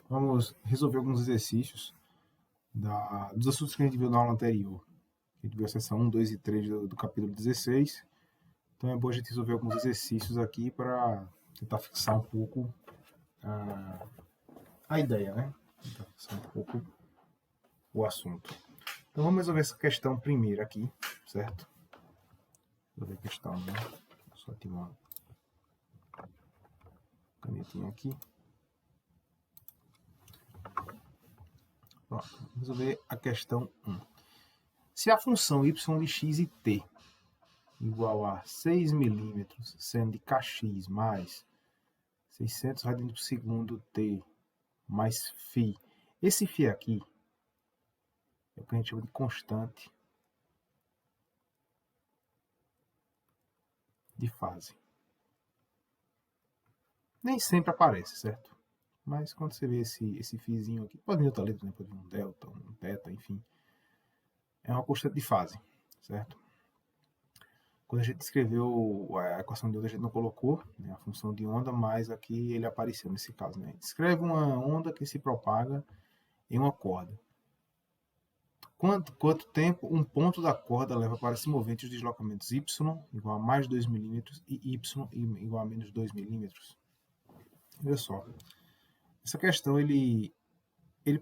Vamos resolver alguns exercícios dos assuntos que a gente viu na aula anterior. A gente viu a seção 1, 2 e 3 do capítulo 16. Então é bom a gente resolver alguns exercícios aqui para tentar fixar um pouco a ideia, né? Tentar fixar um pouco o assunto. Então vamos resolver essa questão primeiro aqui, certo? Resolver a questão, né? Vou só ativar uma canetinha aqui. Pronto, vamos resolver a questão 1. Se a função y de x e t igual a 6 milímetros, sendo de kx mais 600 radianes por segundo t mais φ. Esse φ aqui é o que a gente chama de constante de fase. Nem sempre aparece, certo? Mas quando você vê esse φzinho aqui, pode vir outra letra, né? Pode vir um delta, um teta, enfim. É uma constante de fase, certo? Quando a gente escreveu a equação de onda, a gente não colocou, né, a função de onda, mas aqui ele apareceu nesse caso. Né? A gente escreve uma onda que se propaga em uma corda. Quanto tempo um ponto da corda leva para se mover entre os deslocamentos y igual a mais 2 milímetros e y igual a menos 2 milímetros? Olha só. Essa questão ele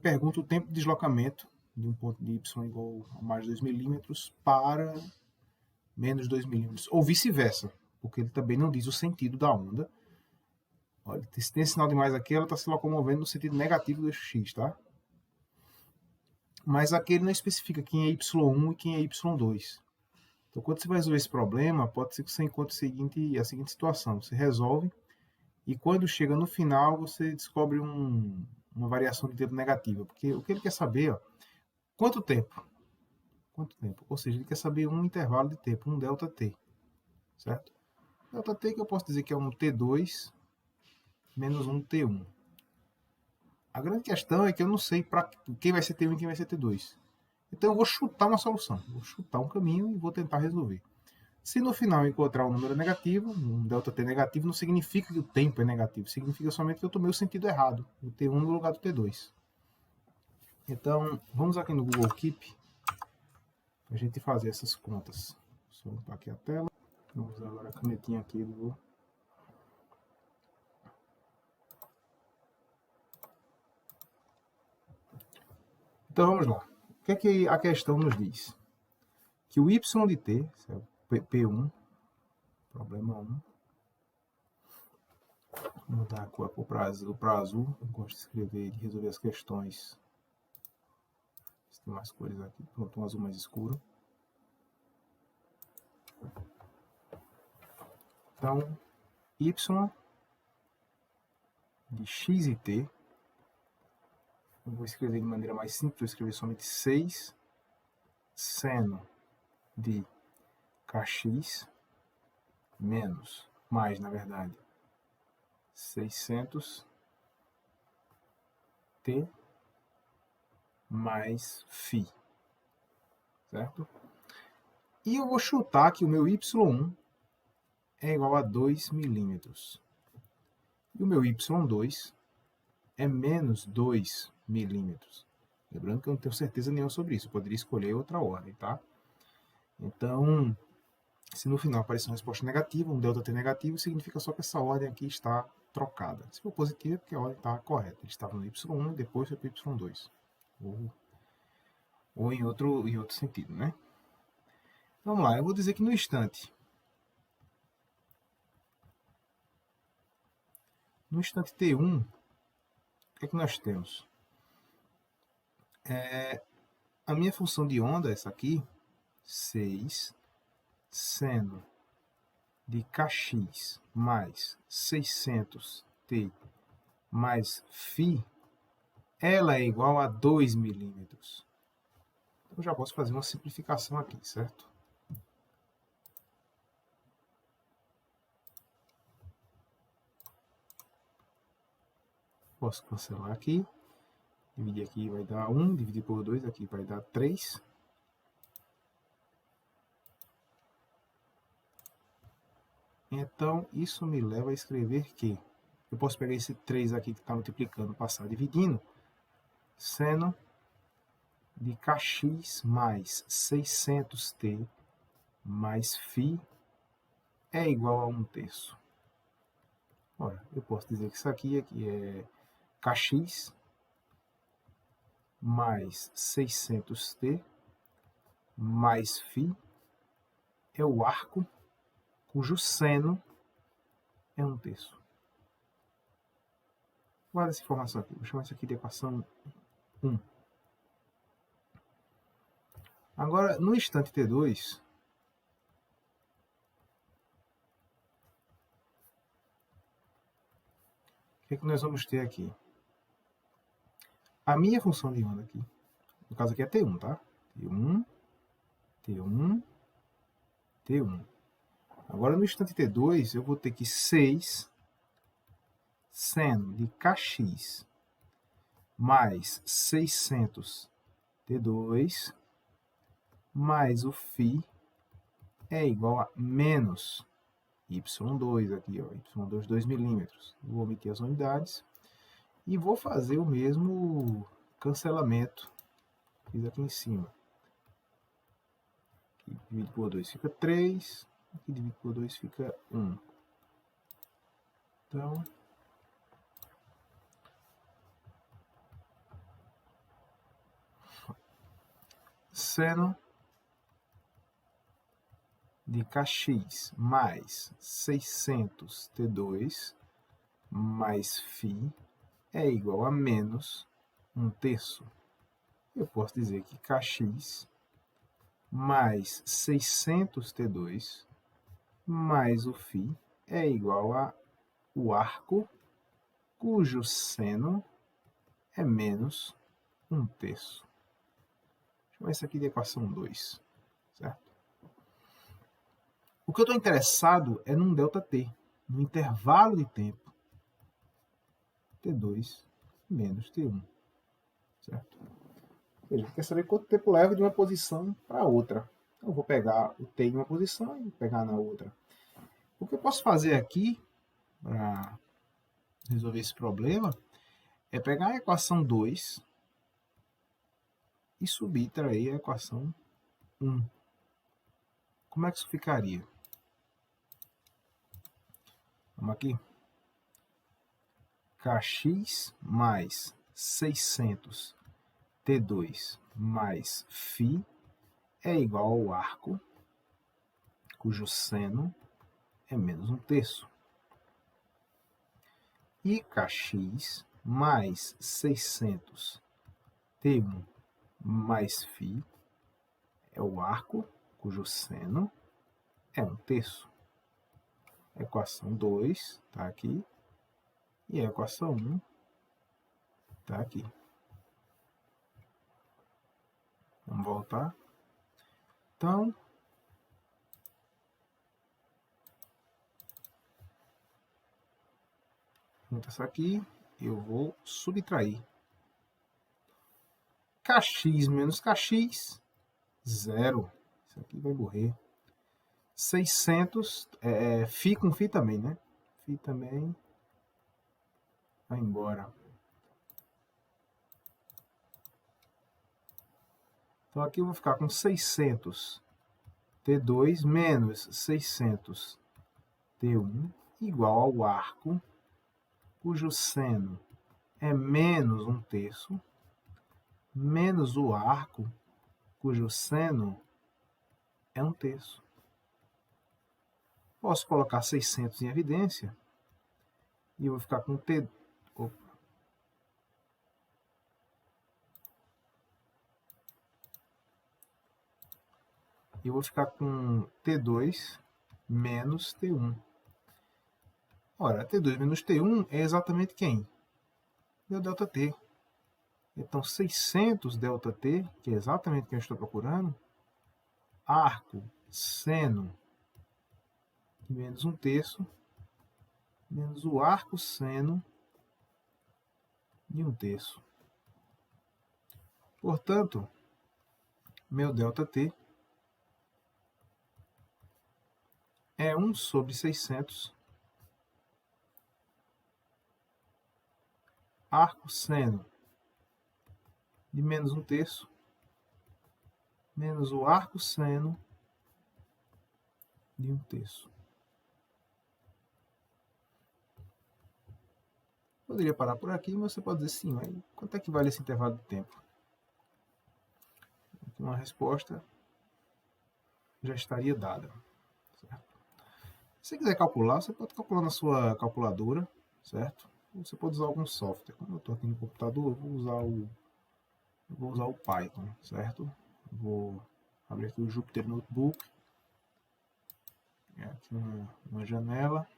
pergunta o tempo de deslocamento de um ponto de y igual a mais 2 milímetros para menos 2 milímetros, ou vice-versa, porque ele também não diz o sentido da onda. Olha, se tem sinal de mais aqui, ela está se locomovendo no sentido negativo do eixo x, tá? Mas aqui ele não especifica quem é y1 e quem é y2. Então, quando você vai resolver esse problema, pode ser que você encontre a seguinte situação. Você resolve e quando chega no final, você descobre uma variação de tempo negativa. Porque o que ele quer saber, ó, quanto tempo? Quanto tempo? Ou seja, ele quer saber um intervalo de tempo, um ΔT, certo? ΔT que eu posso dizer que é um T2 menos um T1. A grande questão é que eu não sei para quem vai ser T1 e quem vai ser T2. Então eu vou chutar uma solução, vou chutar um caminho e vou tentar resolver. Se no final eu encontrar um número negativo, um ΔT negativo, não significa que o tempo é negativo, significa somente que eu tomei o sentido errado, o T1 no lugar do T2. Então, vamos aqui no Google Keep para a gente fazer essas contas. Só limpar aqui a tela. Vamos usar agora a canetinha aqui do... Então vamos lá. O que é que a questão nos diz? Que o y de t, P1, problema 1, vou mudar a cor para azul, eu gosto de escrever e de resolver as questões. Tem mais cores aqui, pronto, um azul mais escuro. Então, y de x e t, eu vou escrever de maneira mais simples, vou escrever somente 6 seno de kx menos, mais na verdade, 600 t mais φ, certo? E eu vou chutar que o meu y1 é igual a 2 milímetros. E o meu y2 é menos 2 milímetros. Lembrando que eu não tenho certeza nenhuma sobre isso, eu poderia escolher outra ordem, tá? Então, se no final aparecer uma resposta negativa, um ΔT negativo, significa só que essa ordem aqui está trocada. Se for positiva, é porque a ordem está correta. Ele estava no y1 e depois foi para o y2. Ou em outro sentido, né? Vamos lá, eu vou dizer que no instante T1, o que é que nós temos? A minha função de onda é essa aqui, 6 seno de kx mais 600t mais φ, ela é igual a 2 milímetros. Então, eu já posso fazer uma simplificação aqui, certo? Posso cancelar aqui. Dividir aqui vai dar 1, dividir por 2 aqui vai dar 3. Então, isso me leva a escrever que Eu posso pegar esse 3 aqui que está multiplicando, passar dividindo. Seno de kx mais 600t mais φ é igual a 1/3. Ora, eu posso dizer que isso aqui é kx mais 600t mais φ é o arco cujo seno é 1/3. Guarda essa informação aqui. Vou chamar isso aqui de equação 1. Agora, no instante t2, o que é que nós vamos ter aqui? A minha função de onda aqui, no caso aqui é t1, tá? t1, t1, t1. Agora, no instante t2, eu vou ter que 6 seno de kx mais 600 t2 mais o φ é igual a menos y2 aqui, ó, y2 2 milímetros. Vou omitir as unidades e vou fazer o mesmo cancelamento que fiz aqui em cima. Aqui divide por 2 fica 3, aqui divide por 2 fica 1. Então, seno de kx mais 600 t2 mais φ é igual a menos 1/3. Eu posso dizer que kx mais 600 t2 mais o φ é igual a o arco cujo seno é menos 1/3. Vou chamar isso aqui de equação 2, certo? O que eu estou interessado é num ΔT, no intervalo de tempo T2 menos T1, certo? Veja, quer saber quanto tempo leva de uma posição para outra. Então, eu vou pegar o T em uma posição e pegar na outra. O que eu posso fazer aqui, para resolver esse problema, é pegar a equação 2 e subtrair a equação 1. Como é que isso ficaria? Vamos aqui. Kx mais 600 T2 mais φ é igual ao arco, cujo seno é menos 1/3. E Kx mais 600 T1 mais φ é o arco, cujo seno é 1/3. A equação 2 está aqui. E a equação 1 está aqui. Vamos voltar. Então, junto essa aqui, eu vou subtrair. Kx menos Kx, 0. Isso aqui vai morrer. 600, φ com φ também, né? Φ também vai embora. Então, aqui eu vou ficar com 600 T2 menos 600 T1 igual ao arco, cujo seno é menos 1/3, menos o arco, cujo seno é 1/3. Posso colocar 600 em evidência e eu vou ficar com T... Opa. Eu vou ficar com T2 menos T1. Ora, T2 menos T1 é exatamente quem? Meu ΔT. Então, 600 ΔT, que é exatamente quem eu estou procurando, arco, seno de menos 1/3, menos o arco seno de 1/3. Portanto, meu ΔT é 1 sobre 600 arcosseno de menos 1/3 menos o arcosseno de 1/3. Poderia parar por aqui, mas você pode dizer sim, mas quanto é que vale esse intervalo de tempo? Uma resposta já estaria dada. Certo? Se você quiser calcular, você pode calcular na sua calculadora, certo? Ou você pode usar algum software. Como eu estou aqui no computador, eu vou usar o Python, certo? Vou abrir aqui o Jupyter Notebook. Aqui uma janela.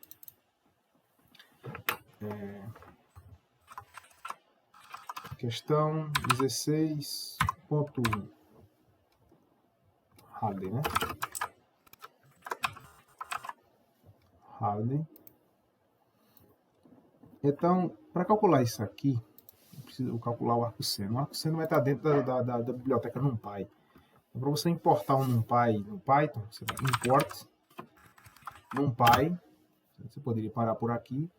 Questão 16.1. Harden, né? Harden. Então, para calcular isso aqui, eu preciso calcular o arcosseno. O arcosseno vai estar dentro da biblioteca NumPy. Então, para você importar um NumPy no Python, você vai import NumPy. Você poderia parar por aqui,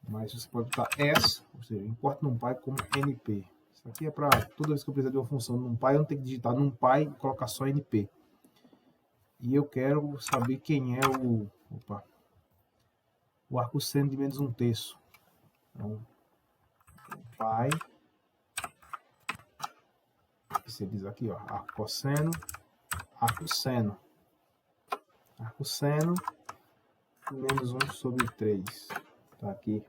mas você pode botar s, ou seja, import NumPy como np. Isso aqui é para toda vez que eu precisar de uma função NumPy, eu não tenho que digitar NumPy e colocar só np. E eu quero saber quem é o arcosseno de menos 1/3. Então, pai, você diz aqui, ó, arcosseno, arcosseno menos 1/3. Tá aqui,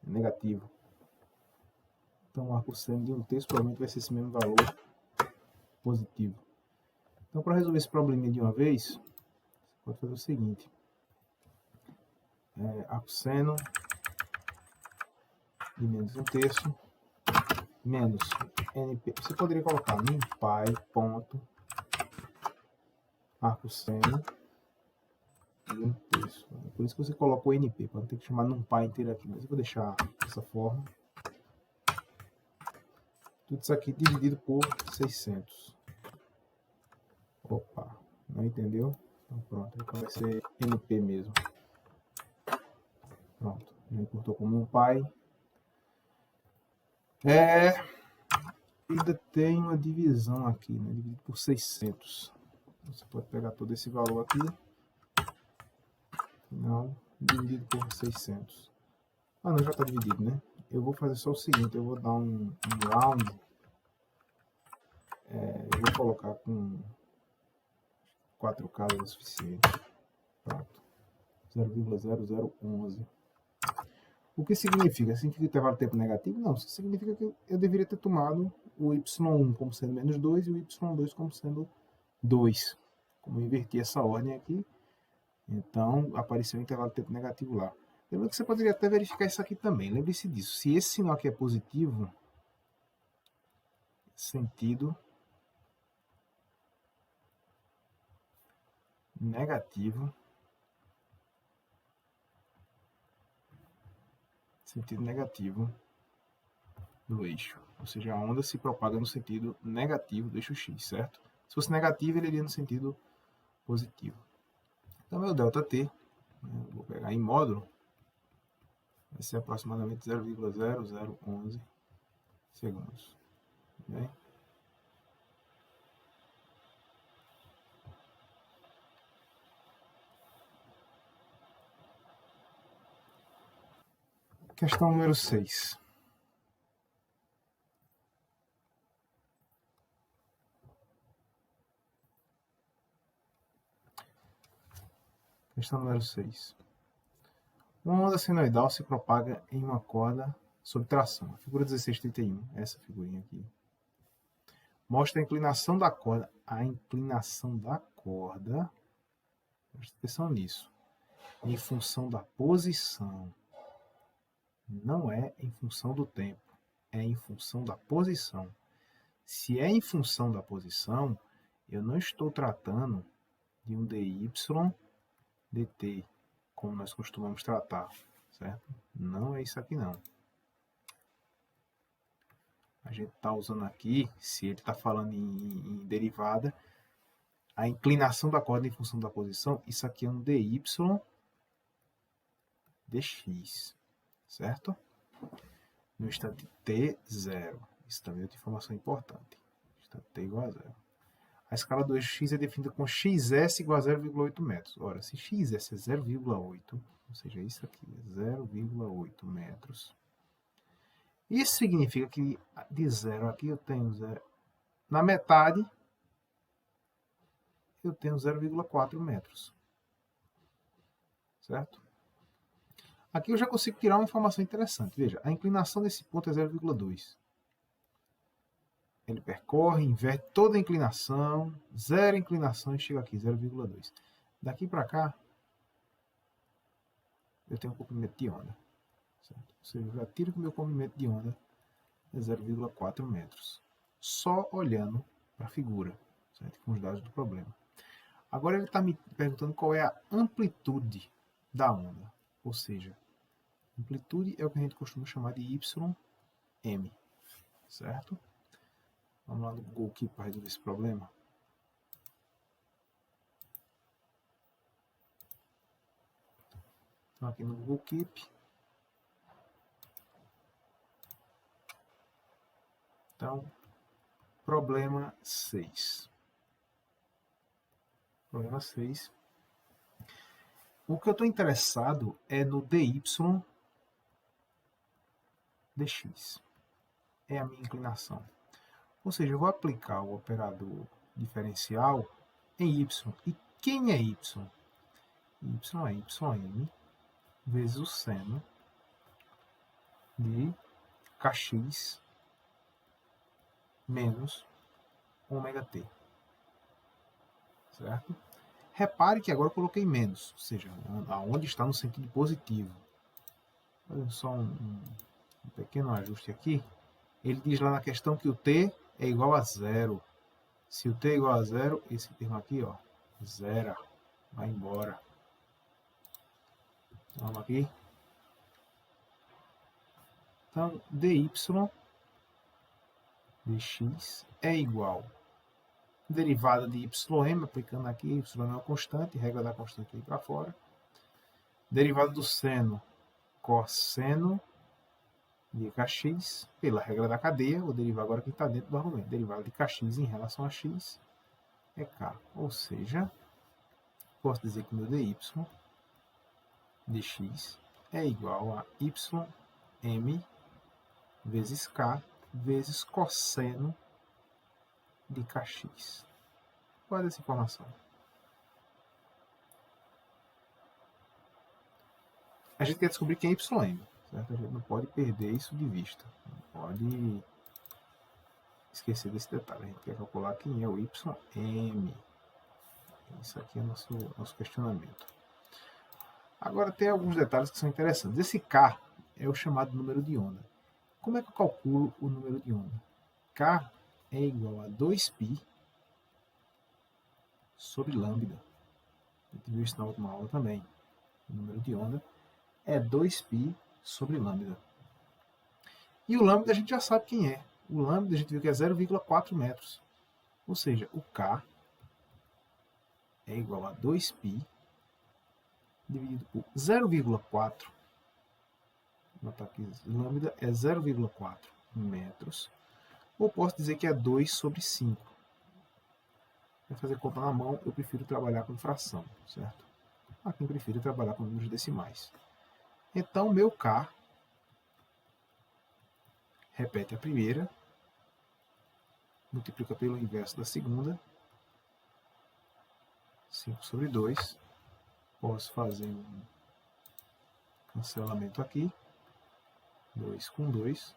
é negativo. Então, o arcosseno de 1/3 provavelmente vai ser esse mesmo valor positivo. Então, para resolver esse probleminha de uma vez, você pode fazer o seguinte. Arcosseno de menos 1/3 menos np. Você poderia colocar numpy ponto arcosseno de 1/3. Por isso que você coloca o np, para não ter que chamar numpy inteiro aqui. Mas eu vou deixar dessa forma. Tudo isso aqui dividido por 600. Opa, não entendeu? Então pronto, então vai ser np mesmo. Pronto, já importou como numpy. Ainda tem uma divisão aqui, né? Dividido por 600. Você pode pegar todo esse valor aqui. Não, dividido por 600. Ah, não, já está dividido, né? Eu vou fazer só o seguinte, eu vou dar um round. Eu vou colocar com 4 casas o suficiente. Pronto. 0,0011. O que significa? Significa que intervalo de tempo negativo? Não, isso significa que eu deveria ter tomado o y1 como sendo menos 2 e o y2 como sendo 2. Como eu inverti essa ordem aqui, então apareceu o intervalo de tempo negativo lá. Lembra que você poderia até verificar isso aqui também. Lembre-se disso. Se esse sinal aqui é positivo, sentido negativo, do eixo. Ou seja, a onda se propaga no sentido negativo do eixo x, certo? Se fosse negativo, ele iria no sentido positivo. Então, meu ΔT, vou pegar em módulo, vai ser aproximadamente 0,0011 segundos. Bem? Questão número 6. Questão número 6. Uma onda senoidal se propaga em uma corda sob tração. Figura 1631, essa figurinha aqui. Mostra a inclinação da corda. A inclinação da corda, presta atenção nisso, em função da posição. Não é em função do tempo, é em função da posição. Se é em função da posição, eu não estou tratando de um dy dt, como nós costumamos tratar, certo? Não é isso aqui não. A gente está usando aqui, se ele está falando em derivada, a inclinação da corda em função da posição, isso aqui é um dy dx, certo? no instante t, 0. Isso também é outra informação importante. Instante t igual a 0. A escala do eixo x é definida com xs igual a 0,8 metros. Ora, se xs é 0,8, ou seja, isso aqui é 0,8 metros. Isso significa que de 0 aqui eu tenho 0. Na metade, eu tenho 0,4 metros. Certo? Aqui eu já consigo tirar uma informação interessante. Veja, a inclinação desse ponto é 0,2. Ele percorre, inverte toda a inclinação, zero inclinação e chega aqui, 0,2. Daqui para cá, eu tenho um comprimento de onda. Certo? Ou seja, eu já tiro que o meu comprimento de onda é 0,4 metros. Só olhando para a figura, certo? Com os dados do problema. Agora ele está me perguntando qual é a amplitude da onda. Ou seja, amplitude é o que a gente costuma chamar de YM. Certo? Vamos lá no Google Keep para resolver esse problema. Então, aqui no Google Keep. Então, problema 6. Problema 6. O que eu estou interessado é no dy dx. É a minha inclinação. Ou seja, eu vou aplicar o operador diferencial em y. E quem é y? Y é ym vezes o seno de kx menos ômega t. Certo? Repare que agora eu coloquei menos, ou seja, aonde está no sentido positivo. Olha só um pequeno ajuste aqui. Ele diz lá na questão que o t é igual a 0. Se o t é igual a 0, esse termo aqui, ó, zero, vai embora. Vamos aqui. Então, dy dx é igual derivada de ym, aplicando aqui, y é uma constante, regra da constante aí para fora. Derivada do seno, cosseno de kx, pela regra da cadeia, vou derivar agora que está dentro do argumento. Derivada de kx em relação a x é k. Ou seja, posso dizer que meu dy dx é igual a ym vezes k vezes cosseno de kx. Guarda essa informação. A gente quer descobrir quem é ym, certo? A gente não pode perder isso de vista. Não pode esquecer desse detalhe. A gente quer calcular quem é o ym. Isso aqui é nosso questionamento. Agora tem alguns detalhes que são interessantes. Esse k é o chamado número de onda. Como é que eu calculo o número de onda? K é igual a 2π sobre lambda. A gente viu isso na última aula também. O número de onda é 2π sobre lambda. E o lambda a gente já sabe quem é. O lambda a gente viu que é 0,4 metros. Ou seja, o K é igual a 2π dividido por 0,4. Vou botar aqui, lambda é 0,4 metros. Ou posso dizer que é 2 sobre 5. Para fazer conta na mão, eu prefiro trabalhar com fração, certo? Há quem prefira trabalhar com números decimais. Então, meu K repete a primeira, multiplica pelo inverso da segunda, 5 sobre 2. Posso fazer um cancelamento aqui, 2 com 2.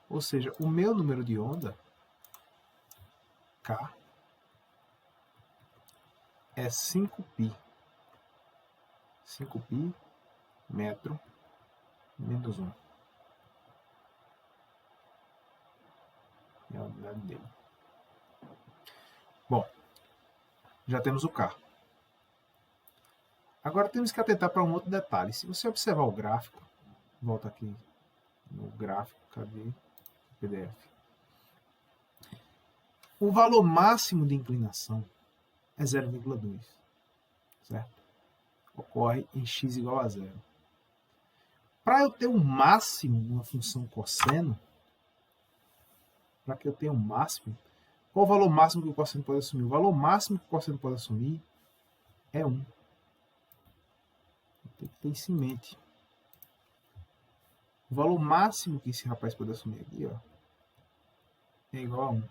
Ou seja, o meu número de onda, K, é 5π. 5π metro menos 1. É a unidade dele. Bom, já temos o K. Agora temos que atentar para um outro detalhe. Se você observar o gráfico, volta aqui no gráfico, cadê o PDF? O valor máximo de inclinação é 0,2, certo? Ocorre em x igual a 0. Para eu ter um máximo numa função cosseno, para que eu tenha um máximo, qual o valor máximo que o cosseno pode assumir? O valor máximo que o cosseno pode assumir é 1. Tem que ter isso em mente. O valor máximo que esse rapaz pode assumir aqui, ó, é igual a 1.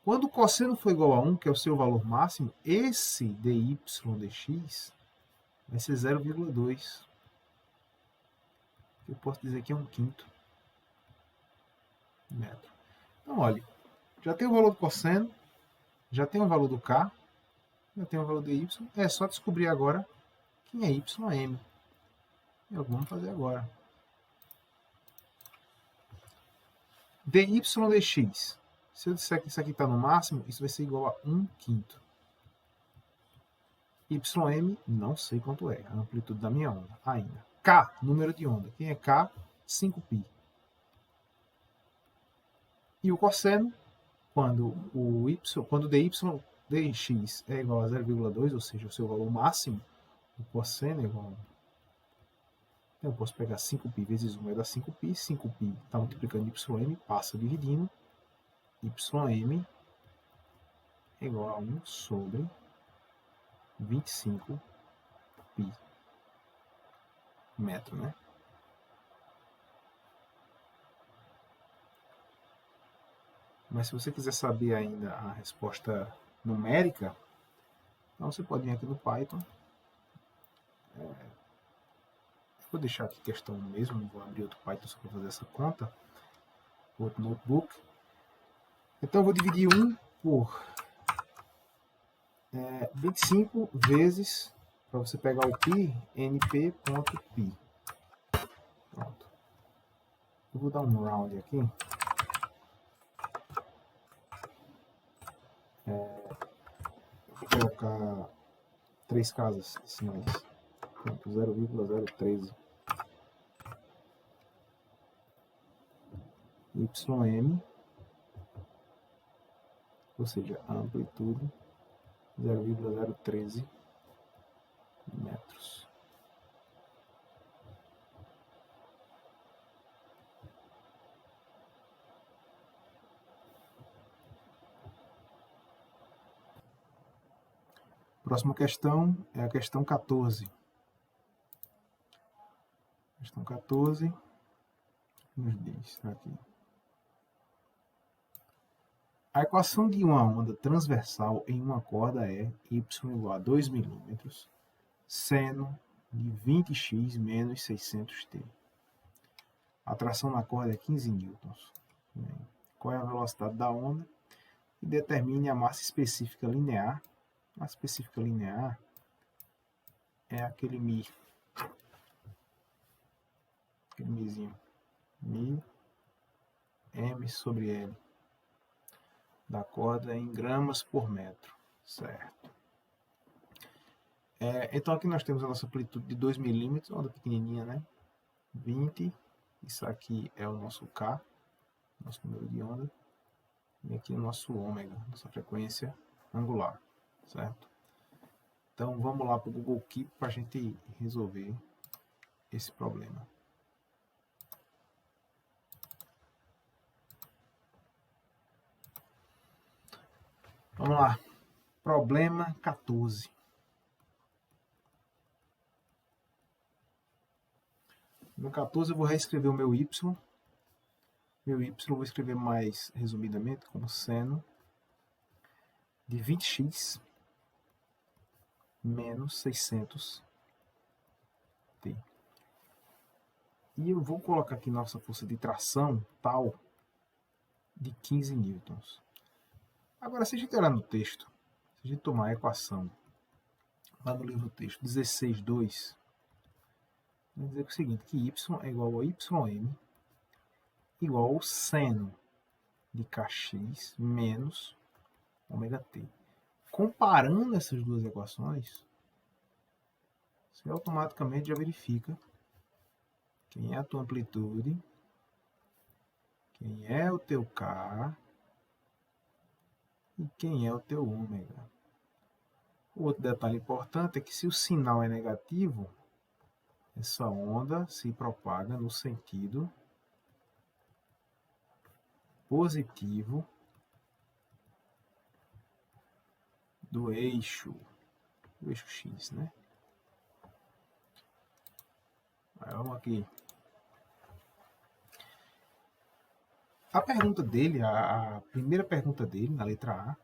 Quando o cosseno for igual a 1, que é o seu valor máximo, esse dy dx vai ser 0,2. Eu posso dizer que é 1/5 metro. Então, olha, já tem o valor do cosseno, já tem o valor do k, já tem o valor de y. É só descobrir agora quem é ym. É o que vamos fazer agora. dy dx. Se eu disser que isso aqui está no máximo, isso vai ser igual a 1/5. Ym, não sei quanto é, a amplitude da minha onda ainda. K, número de onda. Quem é K? 5π. E o cosseno, quando dy dx é igual a 0,2, ou seja, o seu valor máximo, o cosseno é igual a... Eu posso pegar 5π vezes 1 vai dar 5π. 5π está multiplicando ym, passa dividindo. Ym é igual a 1 sobre 25π metro, né? Mas se você quiser saber ainda a resposta numérica, então você pode vir aqui no Python. Vou deixar aqui questão mesmo, vou abrir outro Python só para fazer essa conta. Outro notebook. Então eu vou dividir 1 por 25 vezes, para você pegar o π, np.π. Pronto. Eu vou dar um round aqui. Vou colocar 3 casas decimais. Pronto, 0,013. Ym, ou seja, a amplitude 0,013 metros. Próxima questão é a questão 14. Questão 14 nos diz aqui. A equação de uma onda transversal em uma corda é y igual a 2 mm, seno de 20x menos 600t. A tração na corda é 15 newtons. Qual é a velocidade da onda? E determine a massa específica linear. A específica linear é aquele mi. Aquele mizinho. Mi m sobre L. Da corda em gramas por metro. Certo. Então aqui nós temos a nossa amplitude de 2 mm, onda pequenininha, né? 20. Isso aqui é o nosso K, nosso número de onda. E aqui o nosso ômega, nossa frequência angular, certo? Então vamos lá para o Google Keep para a gente resolver esse problema. Vamos lá. Problema 14. No 14 eu vou reescrever o meu y. Meu y eu vou escrever mais resumidamente como seno de 20x menos 600t. E eu vou colocar aqui nossa força de tração tal de 15 newtons. Agora, se a gente olhar no texto, se a gente tomar a equação lá no livro texto 16.2, vai dizer o seguinte, que y é igual a ym igual ao seno de kx menos ômega t. Comparando essas duas equações, você automaticamente já verifica quem é a tua amplitude, quem é o teu K e quem é o teu ômega. Outro detalhe importante é que se o sinal é negativo, essa onda se propaga no sentido positivo do eixo X, né? Aí vamos aqui. A pergunta dele, a primeira pergunta dele, na letra A,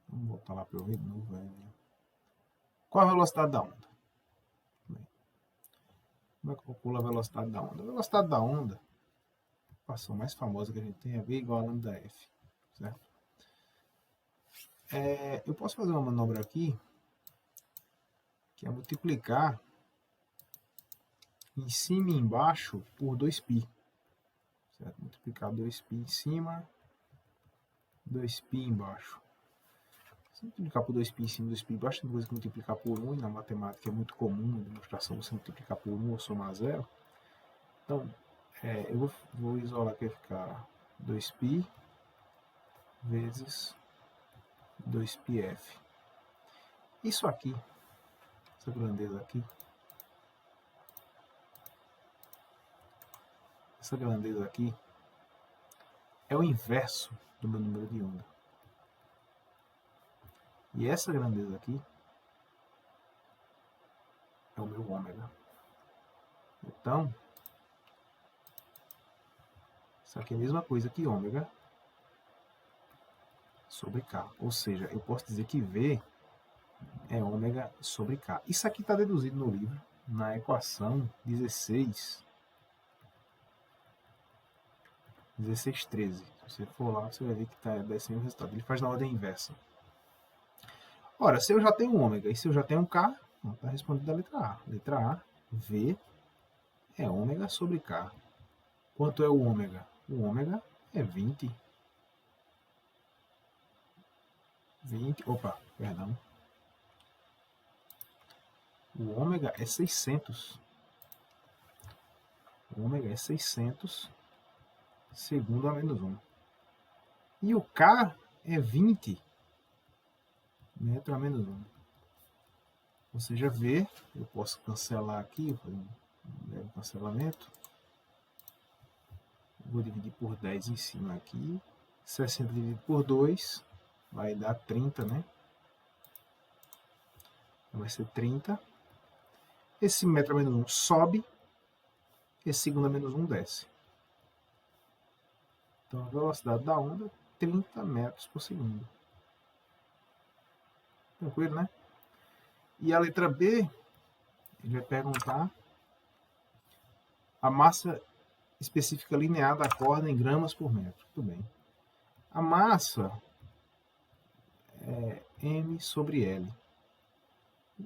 vamos voltar lá para eu ver de novo. Qual a velocidade da onda? Como é que eu calculo a velocidade da onda? A velocidade da onda, a equação mais famosa que a gente tem é V igual a lambda F, certo? Eu posso fazer uma manobra aqui, que é multiplicar em cima e embaixo por 2π. Certo? Multiplicar 2π em cima, 2π embaixo. Se multiplicar por 2π em cima e 2π embaixo, tem coisa que multiplicar por 1, e na matemática é muito comum, na demonstração, você multiplicar por 1 ou somar zero. Então, eu vou isolar aqui, vai ficar 2π vezes 2πf. Isso aqui, essa grandeza aqui, é o inverso do meu número de onda. E essa grandeza aqui é o meu ômega. Então, isso aqui é a mesma coisa que ômega sobre K. Ou seja, eu posso dizer que V é ômega sobre K. Isso aqui está deduzido no livro, na equação 1613. Se você for lá, você vai ver que está descendo o resultado. Ele faz na ordem inversa. Ora, se eu já tenho ômega e se eu já tenho K, está respondido a letra A. Letra A, V é ômega sobre K. Quanto é o ômega? O ômega é 20. Opa, perdão. O ômega é 600. O ômega é 600 segundo a menos 1. E o K é 20 metro a menos 1. Ou seja, V, eu posso cancelar aqui, vou fazer um cancelamento. Vou dividir por 10 em cima aqui. 60 dividido por 2 vai dar 30, né? Vai ser 30. Esse metro a menos 1 sobe. Esse segundo a menos 1 desce. Então, a velocidade da onda, 30 metros por segundo. Tranquilo, né? E a letra B, ele vai perguntar a massa específica linear da corda em gramas por metro. Tudo bem. A massa é M sobre L.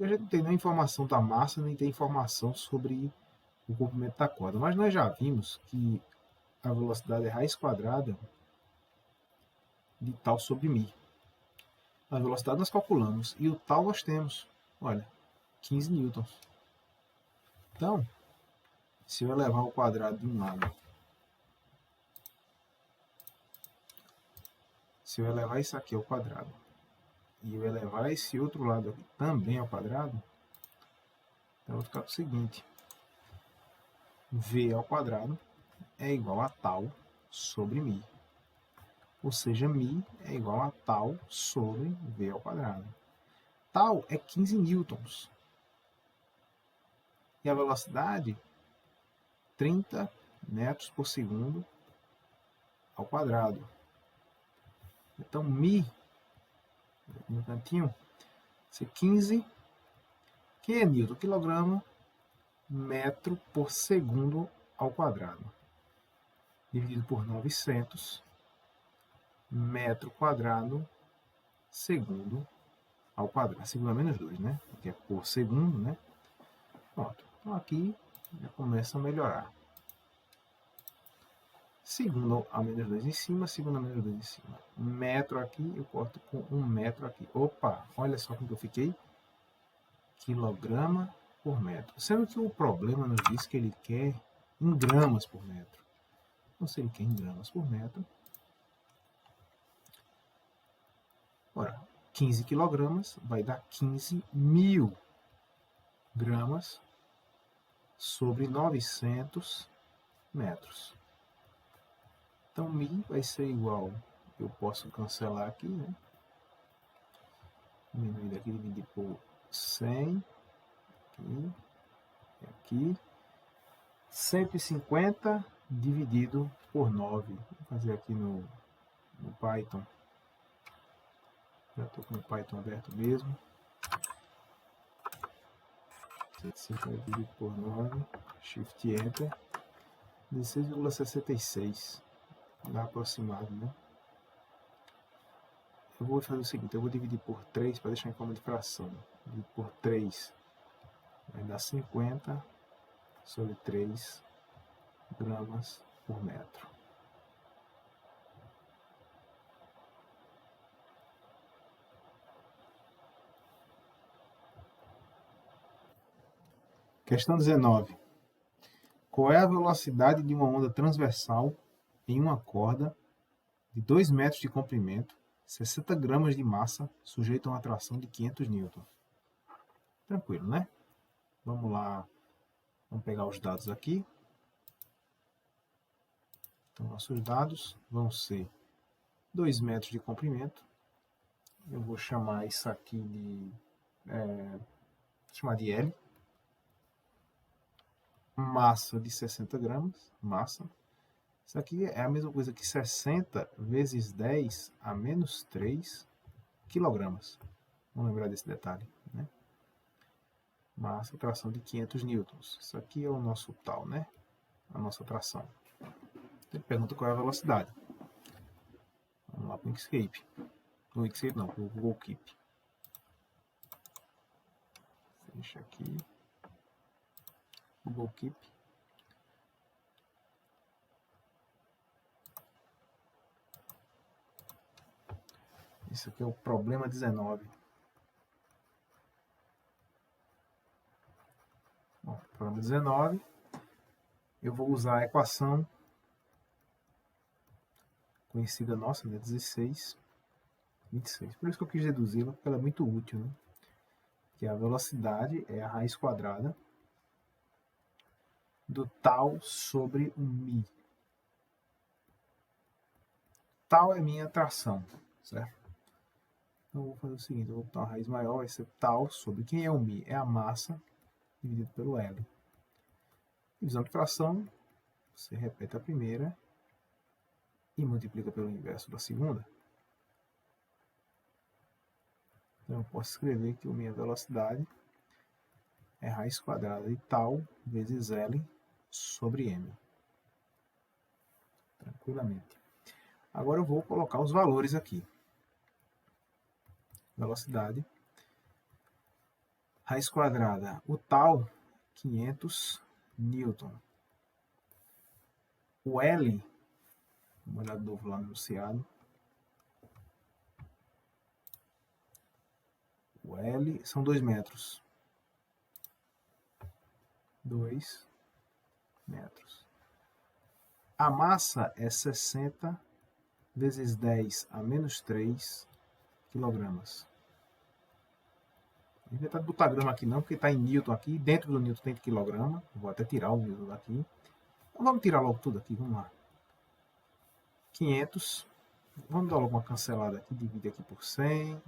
A gente não tem nem informação da massa, nem tem informação sobre o comprimento da corda. Mas nós já vimos que a velocidade é raiz quadrada de tal sobre μ. A velocidade nós calculamos e o tal nós temos. Olha, 15 newtons. Então, se eu elevar ao quadrado de um lado, se eu elevar isso aqui ao quadrado, e eu elevar esse outro lado aqui também ao quadrado, então vai ficar o seguinte: V ao quadrado é igual a tal sobre μ. Ou seja, μ é igual a tal sobre V ao quadrado. Tal é 15 newtons. E a velocidade, 30 metros por segundo ao quadrado. Então, μ, no cantinho, ser 15, que é newton, quilograma, metro por segundo ao quadrado. Dividido por 900, metro quadrado, segundo ao quadrado. Segundo a menos 2, né? Que é por segundo, né? Pronto. Então, aqui já começa a melhorar. Segundo a menos 2 em cima, segundo a menos 2 em cima. Metro aqui, eu corto com 1 metro aqui. Opa, olha só como eu fiquei. Quilograma por metro. Sendo que o problema nos diz que ele quer em gramas por metro. Então, se ele quer em gramas por metro, ora, 15 quilogramas vai dar 15.000 gramas sobre 900 metros. Então, mi vai ser igual, eu posso cancelar aqui, né? Diminuir daqui, dividir por 100, aqui, aqui. 150 dividido por 9. Vou fazer aqui no Python. Já estou com o Python aberto mesmo. 150 dividido por 9, Shift Enter. 16,66. Dá aproximado, né? Eu vou fazer o seguinte, eu vou dividir por 3 para deixar em forma de fração. Dividir por 3 vai dar 50 sobre 3 gramas por metro. Questão 19. Qual é a velocidade de uma onda transversal em uma corda de 2 metros de comprimento, 60 gramas de massa, sujeita a uma atração de 500 newton? Tranquilo, né? Vamos lá. Vamos pegar os dados aqui. Então, nossos dados vão ser 2 metros de comprimento. Eu vou chamar isso aqui de... chamar de L. Massa de 60 gramas. Massa. Isso aqui é a mesma coisa que 60 vezes 10 a menos 3 quilogramas. Vamos lembrar desse detalhe, né? Massa, tração de 500 newtons. Isso aqui é o nosso tal, né? A nossa tração. Ele pergunta qual é a velocidade. Vamos lá para o Inkscape. No Inkscape não, para o Google Keep. Fecha aqui. Google Keep. Isso aqui é o problema 19. Bom, problema 19. Eu vou usar a equação conhecida nossa, né? 16, 26. Por isso que eu quis reduzi-la, porque ela é muito útil, né? Que a velocidade é a raiz quadrada do tal sobre o mi. Tal é minha tração, certo? Então, eu vou fazer o seguinte, eu vou botar uma raiz maior, vai ser tal sobre... Quem é o mi? É a massa dividido pelo L. Divisão de fração, você repete a primeira e multiplica pelo inverso da segunda. Então, eu posso escrever que a minha velocidade é raiz quadrada de tal vezes L sobre M. Tranquilamente. Agora eu vou colocar os valores aqui. Velocidade. Raiz quadrada. O tal, 500 newton. O L, vamos olhar de novo lá no enunciado. O L são 2 metros. 2 metros. A massa é 60 vezes 10 a menos 3 quilogramas. Não vou tentar botar grama aqui não, porque está em newton aqui. Dentro do newton tem quilograma. Vou até tirar o newton daqui. Então vamos tirar logo tudo aqui, vamos lá. 500. Vamos dar logo uma cancelada aqui. Divide aqui por 100.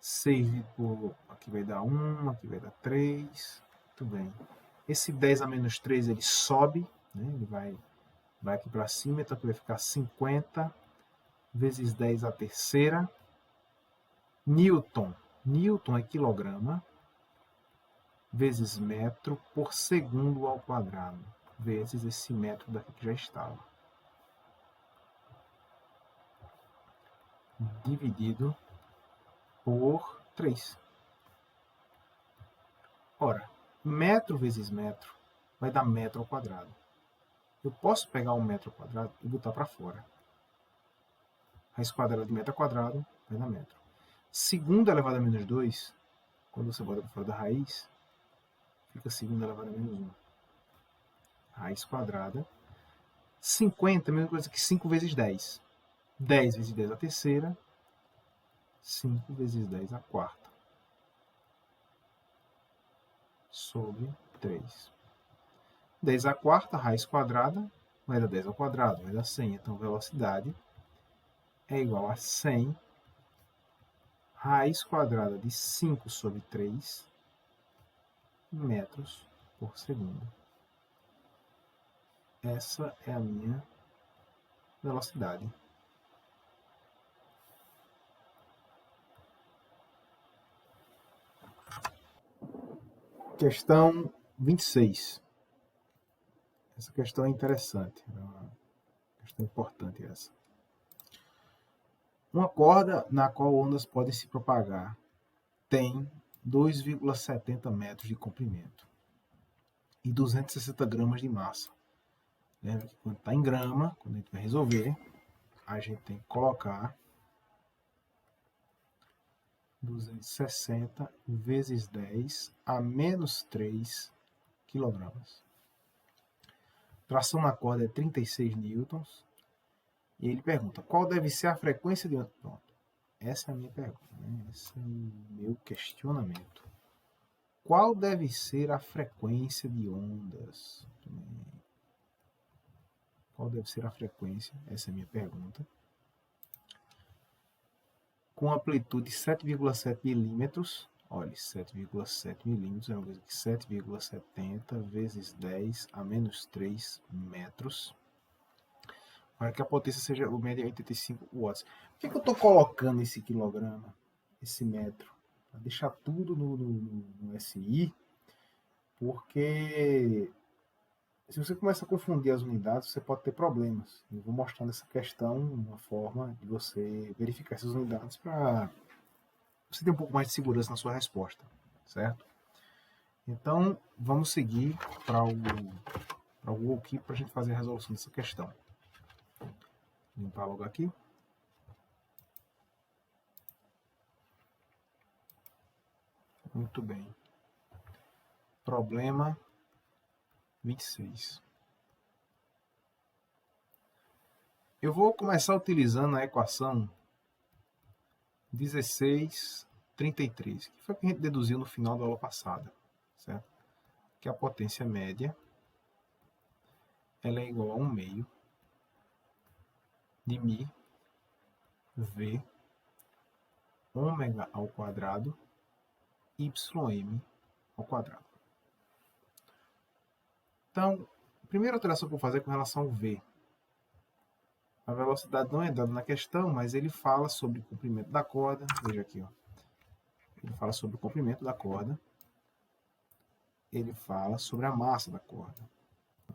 6 por... Aqui vai dar 1, aqui vai dar 3. Muito bem. Esse 10 a menos 3 ele sobe, né? Ele vai aqui para cima, então aqui vai ficar 50 vezes 10 a terceira. Newton. Newton é quilograma vezes metro por segundo ao quadrado, vezes esse metro daqui que já estava. Dividido por 3. Ora, metro vezes metro vai dar metro ao quadrado. Eu posso pegar um metro ao quadrado e botar para fora. Raiz quadrada de metro ao quadrado vai dar metro. Segundo elevado a menos 2, quando você bota para fora da raiz, fica segundo elevado a menos 1. Raiz quadrada. 50 é a mesma coisa que 5 vezes 10. 10 vezes 10 a terceira. 5 vezes 10 a quarta. Sobre 3. 10 à quarta, raiz quadrada, vai dar 10 ao quadrado, vai dar 100. Então, velocidade é igual a 100 raiz quadrada de 5 sobre 3 metros por segundo. Essa é a minha velocidade. Questão 26. Essa questão é interessante. É uma questão importante essa. Uma corda na qual ondas podem se propagar tem 2,70 metros de comprimento e 260 gramas de massa. Lembra que quando está em grama, quando a gente vai resolver, a gente tem que colocar 260 vezes 10 a menos 3 quilogramas. Tração na corda é 36 newtons. E ele pergunta, qual deve ser a frequência de onda? Pronto. Essa é a minha pergunta, né? Esse é o meu questionamento. Qual deve ser a frequência de ondas? Qual deve ser a frequência? Essa é a minha pergunta. Com amplitude 7,7 milímetros. Olha, 7,7 milímetros é uma coisa que 7,70 vezes 10 a menos 3 metros. Para que a potência seja o média 85 watts. Por que eu estou colocando esse quilograma, esse metro? Para deixar tudo no SI, porque se você começa a confundir as unidades, você pode ter problemas. Eu vou mostrar nessa questão uma forma de você verificar essas unidades para você ter um pouco mais de segurança na sua resposta, certo? Então, vamos seguir para o Google Keep para a gente fazer a resolução dessa questão. Limpar logo aqui. Muito bem. Problema 26. Eu vou começar utilizando a equação 1633, que foi o que a gente deduziu no final da aula passada, certo? Que a potência média ela é igual a 1 meio de μ v ômega ao quadrado ym ao quadrado. Então, a primeira alteração que eu vou fazer é com relação ao v. A velocidade não é dada na questão, mas ele fala sobre o comprimento da corda. Veja aqui, ó. Ele fala sobre o comprimento da corda. Ele fala sobre a massa da corda.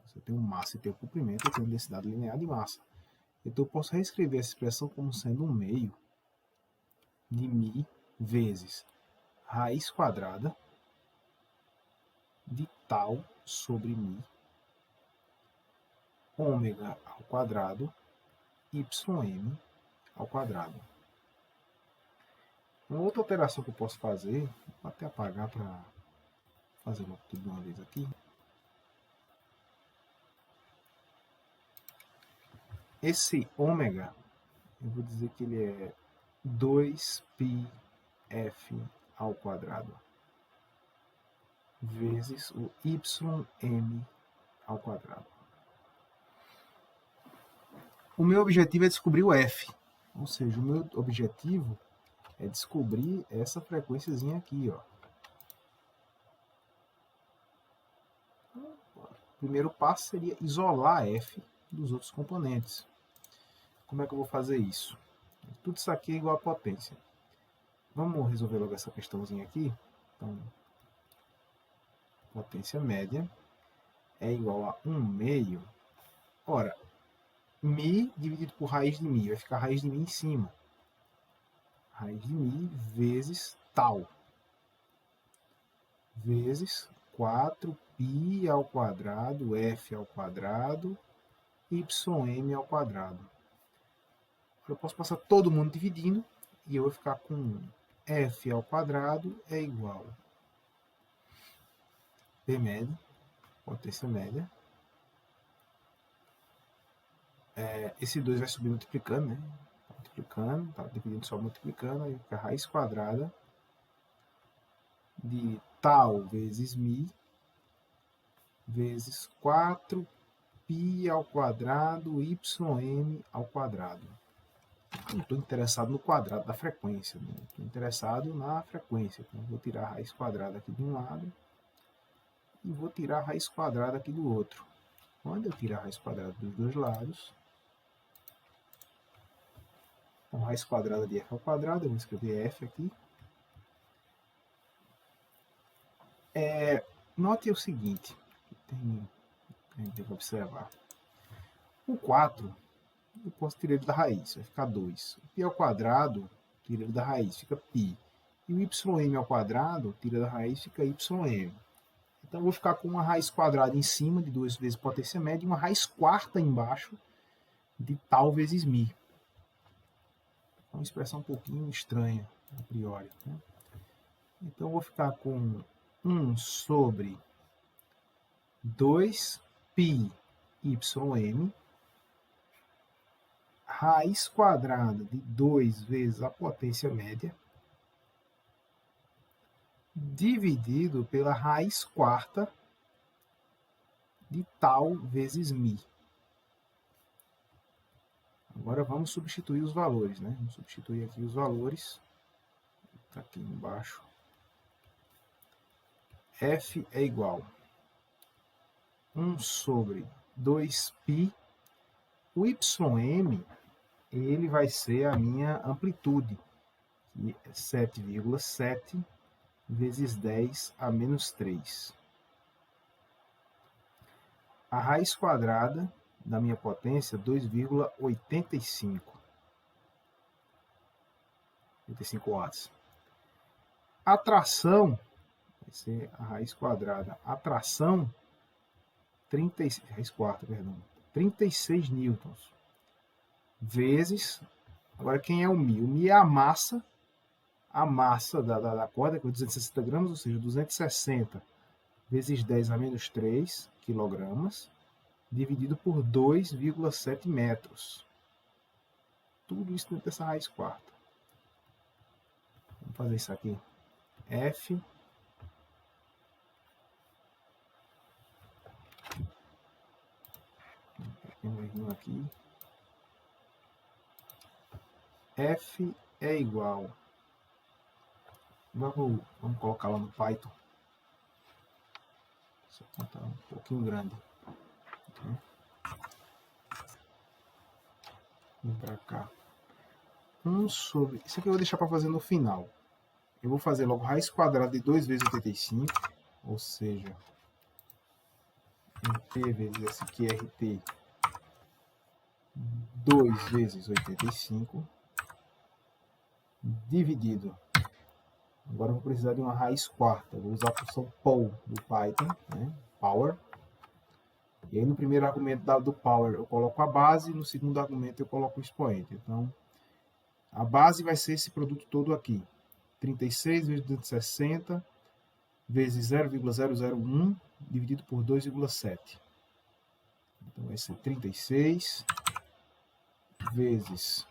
Você tem uma massa e tem o comprimento, eu tenho densidade linear de massa. Então eu posso reescrever essa expressão como sendo 1 meio de μ vezes raiz quadrada de tal sobre μ ômega ao quadrado ym ao quadrado. Uma outra alteração que eu posso fazer, vou até apagar para fazer tudo de uma vez aqui. Esse ômega, eu vou dizer que ele é 2πf ao quadrado vezes o ym ao quadrado. O meu objetivo é descobrir o f, ou seja, o meu objetivo é descobrir essa frequênciazinha aqui, ó. O primeiro passo seria isolar f dos outros componentes. Como é que eu vou fazer isso? Tudo isso aqui é igual a potência. Vamos resolver logo essa questãozinha aqui. Então, potência média é igual a 1 meio. Ora, μ dividido por raiz de μ, vai ficar raiz de μ em cima. Raiz de μ vezes tal. Vezes 4π ao quadrado, f ao quadrado, ym ao quadrado. Eu posso passar todo mundo dividindo e eu vou ficar com f ao quadrado é igual a P média, potência média. Esse 2 vai subir multiplicando, né? Multiplicando, tá dividindo só multiplicando, aí fica a raiz quadrada de tal vezes μ vezes 4π ao quadrado ym ao quadrado. Eu não estou interessado no quadrado da frequência, né? Estou interessado na frequência. Então, vou tirar a raiz quadrada aqui de um lado e vou tirar a raiz quadrada aqui do outro. Quando eu tirar a raiz quadrada dos dois lados, então, raiz quadrada de f ao quadrado, eu vou escrever f aqui. Note o seguinte, tem que observar. O 4, eu posso tirar ele da raiz, vai ficar 2. O π ao quadrado, tira ele da raiz, fica π. E o ym ao quadrado, tira da raiz, fica ym. Então, eu vou ficar com uma raiz quadrada em cima, de 2 vezes potência média, e uma raiz quarta embaixo, de tal vezes μ. É uma expressão um pouquinho estranha, a priori, né? Então, eu vou ficar com 1 sobre 2π ym, raiz quadrada de 2 vezes a potência média, dividido pela raiz quarta de tal vezes μ. Agora vamos substituir os valores, né? Vamos substituir aqui os valores. Está aqui embaixo. F é igual a 1 sobre 2π. O ym, ele vai ser a minha amplitude, que é 7,7 vezes 10 a menos 3. A raiz quadrada da minha potência, 2,85. 85 watts. A tração vai ser a raiz quadrada. A tração, raiz quarta, perdão. 36 newtons. Vezes, agora quem é o μ? O μ é a massa da corda, que é 260 gramas, ou seja, 260 vezes 10 a menos 3 quilogramas, dividido por 2,7 metros. Tudo isso dentro dessa raiz quarta. Vamos fazer isso aqui. F um errinho aqui. F é igual. Vamos colocar lá no Python. Essa conta é um pouquinho grande. Vem para cá. 1 sobre... Isso aqui eu vou deixar para fazer no final. Eu vou fazer logo raiz quadrada de 2 vezes 85. Ou seja, P vezes esse aqui, RT. 2 vezes 85. Dividido. Agora eu vou precisar de uma raiz quarta. Vou usar a função pow do Python, né? Power. E aí no primeiro argumento do power eu coloco a base, no segundo argumento eu coloco o expoente. Então, a base vai ser esse produto todo aqui. 36 vezes 260 vezes 0,001 dividido por 2,7. Então vai ser 36 vezes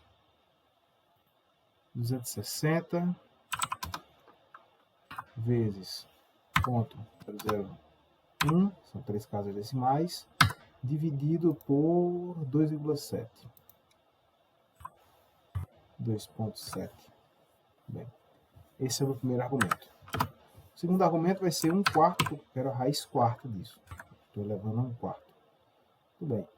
260 vezes 0,001, são 3 casas decimais, dividido por 2,7. 2,7. Bem, esse é o meu primeiro argumento. O segundo argumento vai ser 1/4, porque eu quero a raiz quarta disso. Estou levando a 1/4. Tudo bem.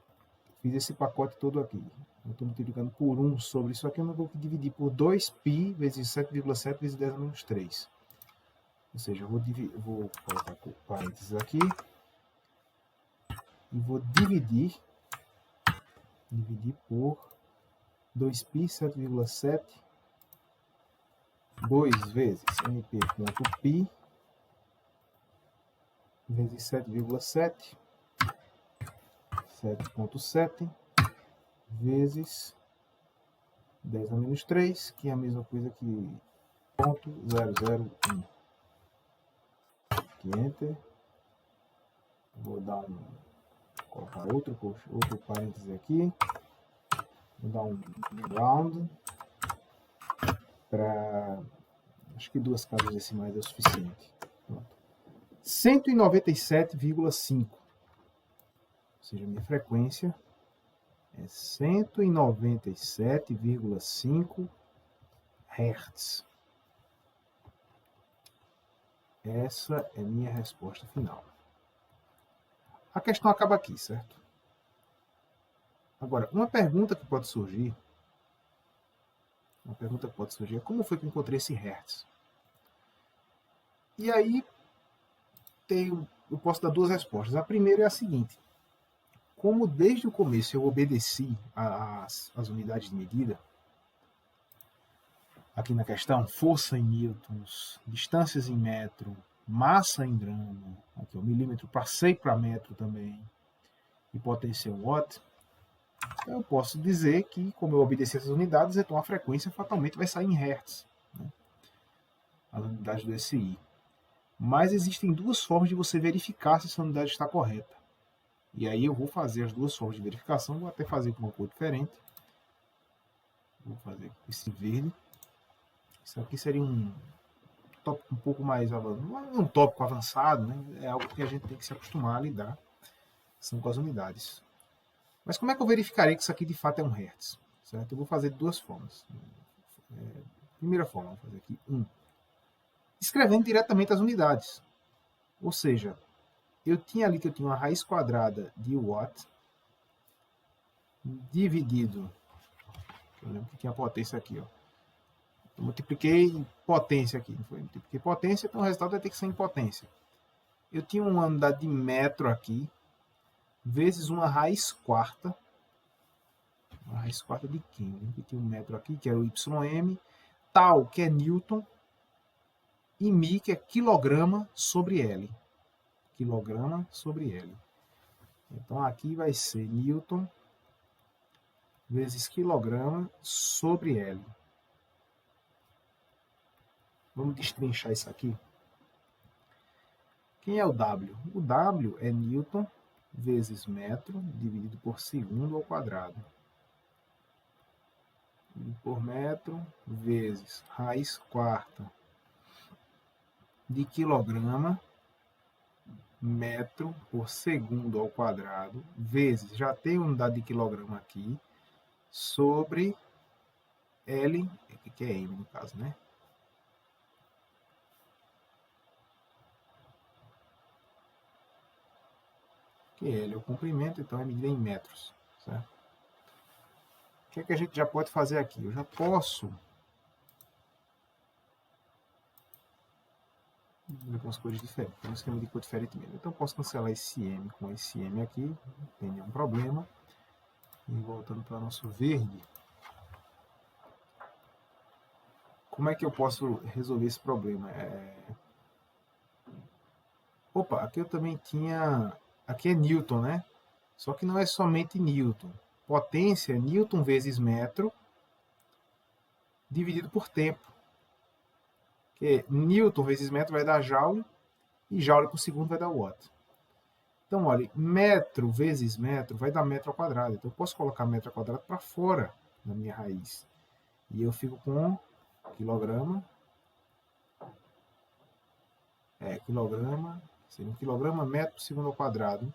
Fiz esse pacote todo aqui. Eu estou multiplicando por 1 sobre isso aqui. Eu não vou dividir por 2π vezes 7,7 vezes 10 a menos 3. Ou seja, eu vou colocar parênteses aqui. E vou dividir por 2π, 7,7, 2 vezes np.π vezes 7,7, 7,7 vezes 10 a menos 3, que é a mesma coisa que 0,001. Aqui, Enter. Vou colocar outro parêntese aqui. Vou dar um round para, acho que 2 casas decimais é o suficiente. 197,5. seja, minha frequência é 197,5 Hz. Essa é minha resposta final. A questão acaba aqui, certo? Agora, uma pergunta que pode surgir é como foi que eu encontrei esse Hertz? E aí, eu posso dar duas respostas. A primeira é a seguinte: como desde o começo eu obedeci às unidades de medida, aqui na questão, força em newtons, distâncias em metro, massa em grama, aqui o milímetro, passei para metro também, e potência em watt, eu posso dizer que, como eu obedeci essas unidades, então a frequência fatalmente vai sair em hertz, né? As unidades do SI. Mas existem duas formas de você verificar se essa unidade está correta. E aí eu vou fazer as duas formas de verificação, vou até fazer com uma cor diferente. Vou fazer esse verde. Isso aqui seria um tópico um pouco mais avançado, não é um tópico avançado, né? É algo que a gente tem que se acostumar a lidar, são com as unidades. Mas como é que eu verificarei que isso aqui de fato é um hertz? Certo? Eu vou fazer de duas formas. Primeira forma, vou fazer aqui escrevendo diretamente as unidades. Ou seja, eu tinha ali que eu tinha uma raiz quadrada de watt dividido, eu lembro que tinha potência aqui, ó. Eu multipliquei potência aqui, não foi? Multipliquei potência, então o resultado vai ter que ser em potência. Eu tinha uma unidade de metro aqui, vezes uma raiz quarta. Uma raiz quarta de quem? Eu tinha um metro aqui, que é o YM, tal, que é Newton, e Mi, que é quilograma sobre L. Quilograma sobre L. Então aqui vai ser Newton vezes quilograma sobre L. Vamos destrinchar isso aqui. Quem é o W? O W é Newton vezes metro dividido por segundo ao quadrado. Por metro vezes raiz quarta de quilograma metro por segundo ao quadrado vezes, já tem unidade de quilograma aqui, sobre L, que é M no caso, né? Que L é o comprimento, então é medida em metros, certo? O que é que a gente já pode fazer aqui? Eu já posso com as cores diferentes, tem um esquema de cor diferente mesmo. Então eu posso cancelar esse M com esse M aqui, não tem nenhum problema. E voltando para o nosso verde, como é que eu posso resolver esse problema? Opa, aqui eu também tinha... Aqui é Newton, né? Só que não é somente Newton. Potência é Newton vezes metro dividido por tempo. Que Newton vezes metro vai dar Joule, e Joule por segundo vai dar Watt. Então, olha, metro vezes metro vai dar metro ao quadrado. Então, eu posso colocar metro ao quadrado para fora da minha raiz. E eu fico com quilograma. Quilograma, seria um quilograma metro por segundo ao quadrado,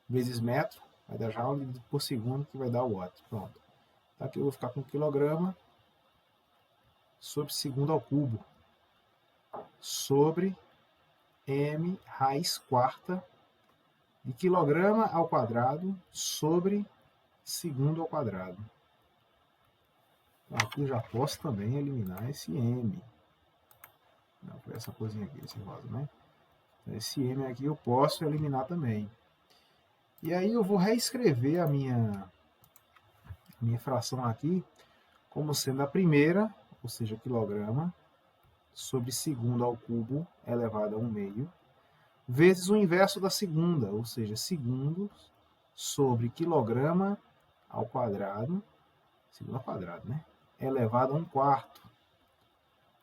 vezes metro, vai dar joule por segundo, que vai dar watt. Pronto. Aqui eu vou ficar com quilograma sobre segundo ao cubo, sobre m raiz quarta de quilograma ao quadrado sobre segundo ao quadrado. Então, aqui eu já posso também eliminar esse m. Não, foi essa coisinha aqui, esse rosa, né? Esse m aqui eu posso eliminar também. E aí eu vou reescrever a minha fração aqui como sendo a primeira, ou seja, quilograma, sobre segundo ao cubo elevado a 1/2, vezes o inverso da segunda, ou seja, segundos sobre quilograma ao quadrado, segundo ao quadrado, né? Elevado a 1/4.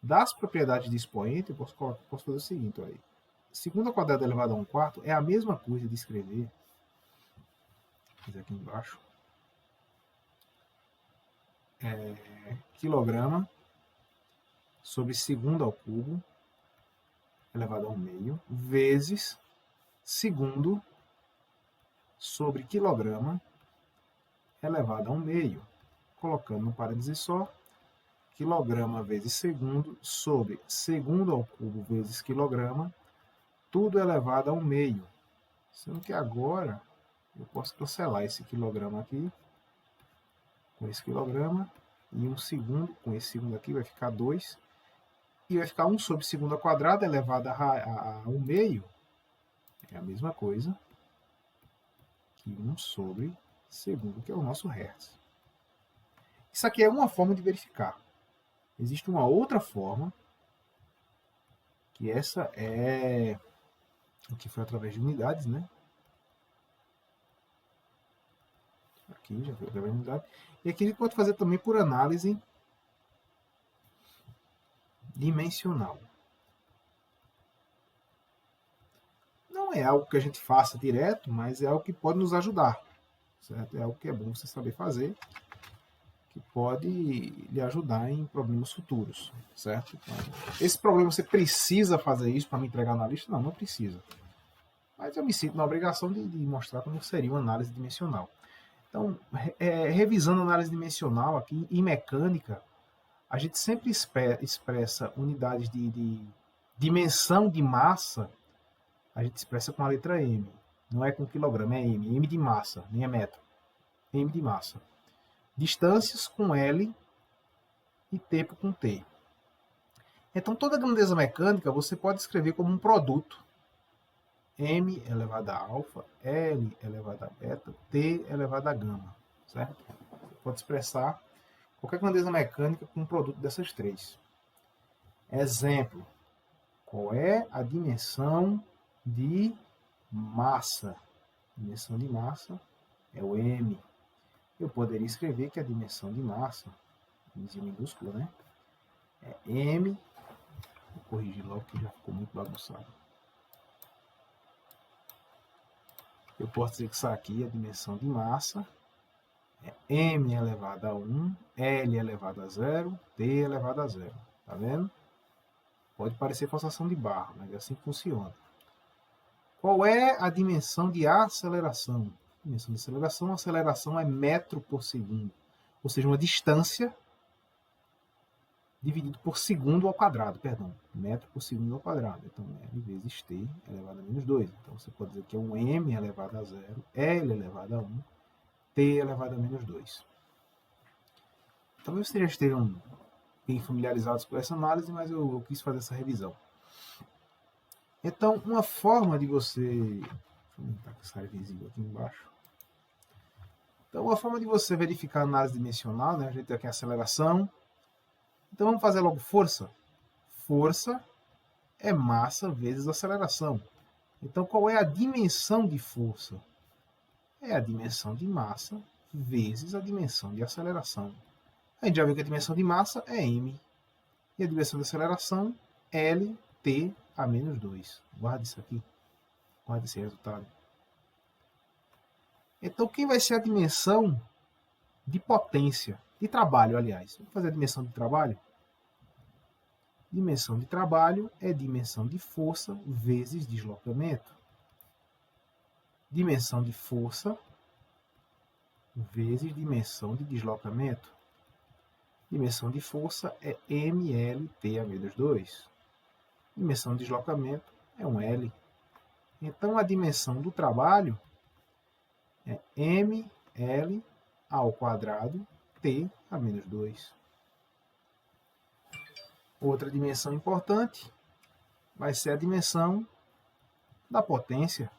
Das propriedades de expoente, eu posso fazer o seguinte, olha aí. Segundo ao quadrado elevado a 1/4 é a mesma coisa de escrever, vou fazer aqui embaixo, quilograma sobre segundo ao cubo elevado a 1/2 vezes segundo sobre quilograma elevado a 1 meio. Colocando no parênteses só, quilograma vezes segundo sobre segundo ao cubo vezes quilograma, tudo elevado a 1 meio. Sendo que agora eu posso cancelar esse quilograma aqui com esse quilograma e um segundo com esse segundo aqui vai ficar 2 e vai ficar 1 sobre segundo ao quadrado elevado a 1 meio. É a mesma coisa que 1 sobre segundo, que é o nosso hertz. Isso aqui é uma forma de verificar. Existe uma outra forma, que essa é o que foi através de unidades, né? Aqui já foi através de unidade. E aqui a gente pode fazer também por análise dimensional. Não é algo que a gente faça direto, mas é algo que pode nos ajudar, certo? É algo que é bom você saber fazer, que pode lhe ajudar em problemas futuros, certo? Então, esse problema você precisa fazer isso para me entregar na lista? Não, não precisa. Mas eu me sinto na obrigação de mostrar como seria uma análise dimensional. Então, revisando a análise dimensional aqui, em mecânica, a gente sempre expressa unidades de dimensão de massa, a gente expressa com a letra M. Não é com quilograma, é M. M de massa, nem é metro. M de massa. Distâncias com L e tempo com T. Então, toda grandeza mecânica você pode escrever como um produto. M elevado a alfa, L elevado a beta, T elevado a gama. Certo? Você pode expressar qualquer grandeza mecânica com um produto dessas três. Exemplo. Qual é a dimensão de massa? A dimensão de massa é o M. Eu poderia escrever que a dimensão de massa, em minúscula, né? É M. Vou corrigir logo que já ficou muito bagunçado. Eu posso dizer que isso aqui, a dimensão de massa, é M elevado a 1, L elevado a 0, T elevado a 0. Tá vendo? Pode parecer forçação de barra, mas é assim que funciona. Qual é a dimensão de aceleração? A dimensão de aceleração é metro por segundo. Ou seja, uma distância dividido por segundo ao quadrado, perdão. Metro por segundo ao quadrado. Então, L vezes T elevado a menos 2. Então, você pode dizer que é um M elevado a 0, L elevado a 1, T elevado a menos 2. Talvez vocês já estejam bem familiarizados com essa análise, mas eu quis fazer essa revisão. Então, uma forma de você... Deixa eu aumentar essa área visível aqui embaixo. Então, uma forma de você verificar a análise dimensional, né? A gente tem aqui a aceleração. Então, vamos fazer logo força. Força é massa vezes aceleração. Então, qual é a dimensão de força? É a dimensão de massa vezes a dimensão de aceleração. A gente já viu que a dimensão de massa é m. E a dimensão de aceleração, L, T a menos 2. Guarda isso aqui. Guarda esse resultado. Então, quem vai ser a dimensão de potência? De trabalho, aliás. Vamos fazer a dimensão de trabalho? Dimensão de trabalho é dimensão de força vezes deslocamento. Dimensão de força vezes dimensão de deslocamento. Dimensão de força é mLT a menos 2. Dimensão de deslocamento é um L. Então, a dimensão do trabalho é mL ao quadrado T a menos 2. Outra dimensão importante vai ser a dimensão da potência.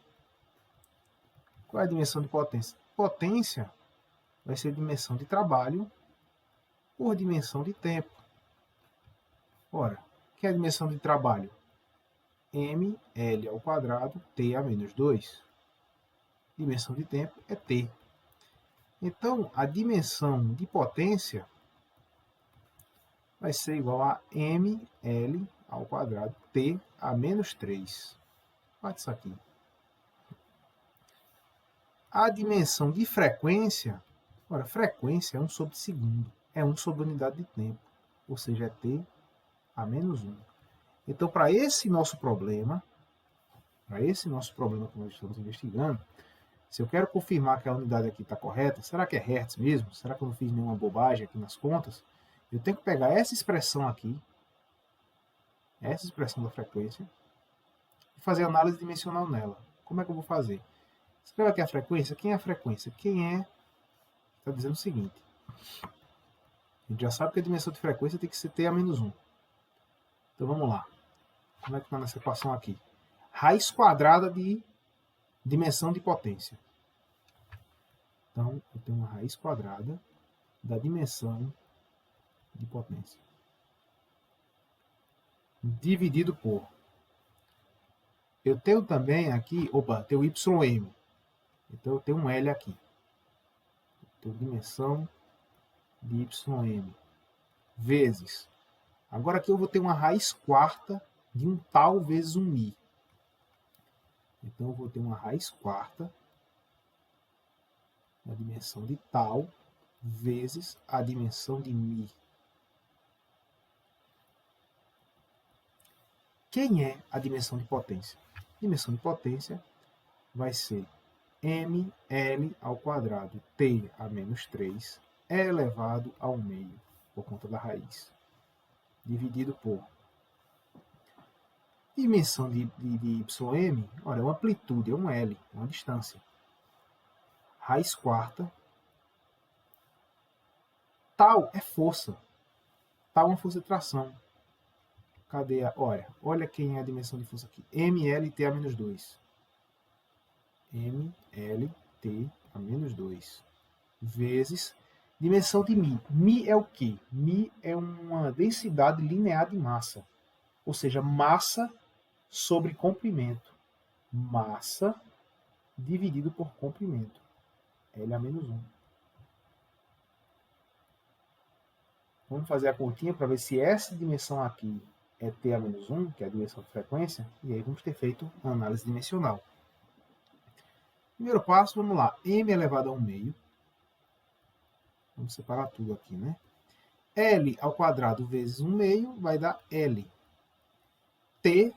Qual é a dimensão de potência? Potência vai ser a dimensão de trabalho por dimensão de tempo. Ora, o que é a dimensão de trabalho? mL ao quadrado T a menos 2. Dimensão de tempo é T. Então, a dimensão de potência vai ser igual a mL ao quadrado T a menos 3. Olha isso aqui. A dimensão de frequência, ora, frequência é 1 sobre segundo, é 1 sobre unidade de tempo, ou seja, é T a menos 1. Então, para esse nosso problema que nós estamos investigando, Se eu quero confirmar que a unidade aqui está correta, será que é Hertz mesmo? Será que eu não fiz nenhuma bobagem aqui nas contas? Eu tenho que pegar essa expressão aqui, essa expressão da frequência, e fazer análise dimensional nela. Como é que eu vou fazer? Escreva aqui a frequência. Quem é a frequência? Quem é? Está dizendo o seguinte. A gente já sabe que a dimensão de frequência tem que ser T a menos 1. Então vamos lá. Como é que está nessa equação aqui? Raiz quadrada de dimensão de potência. Então, eu tenho uma raiz quadrada da dimensão de potência. Dividido por... Eu tenho também aqui... Opa, tem o YM. Então, eu tenho um L aqui. Eu tenho dimensão de YM. Vezes. Agora aqui eu vou ter uma raiz quarta de um tal vezes um Mi. Então, eu vou ter uma raiz quarta da dimensão de tal vezes a dimensão de Mi. Quem é a dimensão de potência? A dimensão de potência vai ser ml ao quadrado t a menos 3 elevado ao meio, por conta da raiz, dividido por dimensão de ym, olha, é uma amplitude, é um L, é uma distância. Raiz quarta. Tal é força. Tal é uma força de tração. Cadê a... Olha quem é a dimensão de força aqui. mLT a menos 2. mLT a menos 2. Vezes dimensão de μ. μ é o quê? μ é uma densidade linear de massa. Ou seja, massa sobre comprimento. Massa dividido por comprimento. L a menos 1. Vamos fazer a continha para ver se essa dimensão aqui é T a menos 1, que é a dimensão de frequência, e aí vamos ter feito uma análise dimensional. Primeiro passo, vamos lá. M elevado a 1 meio. Vamos separar tudo aqui, né? L ao quadrado vezes 1 meio vai dar L. T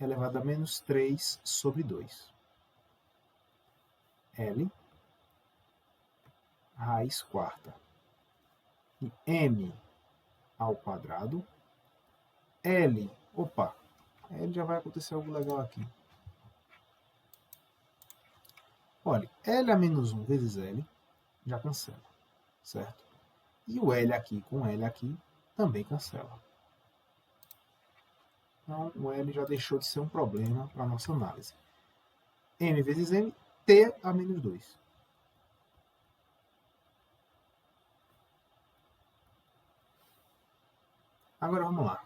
elevado a menos 3 sobre 2. L raiz quarta. E M ao quadrado. L, opa, L já vai acontecer algo legal aqui. Olha, L a menos 1 vezes L já cancela, certo? E o L aqui com L aqui também cancela. Então, o L já deixou de ser um problema para a nossa análise. M vezes M, T a menos 2. Agora vamos lá.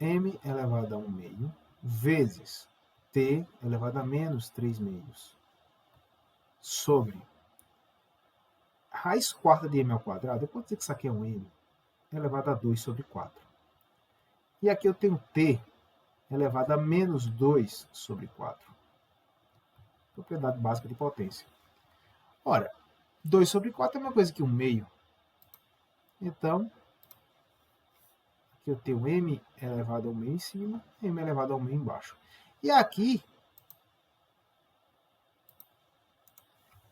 M elevado a 1 meio vezes T elevado a menos 3 meios sobre raiz quarta de M ao quadrado. Eu posso dizer que isso aqui é um M elevado a 2 sobre 4. E aqui eu tenho T elevado a menos 2 sobre 4. Propriedade básica de potência. Ora, 2 sobre 4 é uma coisa que 1 meio. Então, aqui eu tenho M elevado ao meio em cima, M elevado ao meio embaixo. E aqui,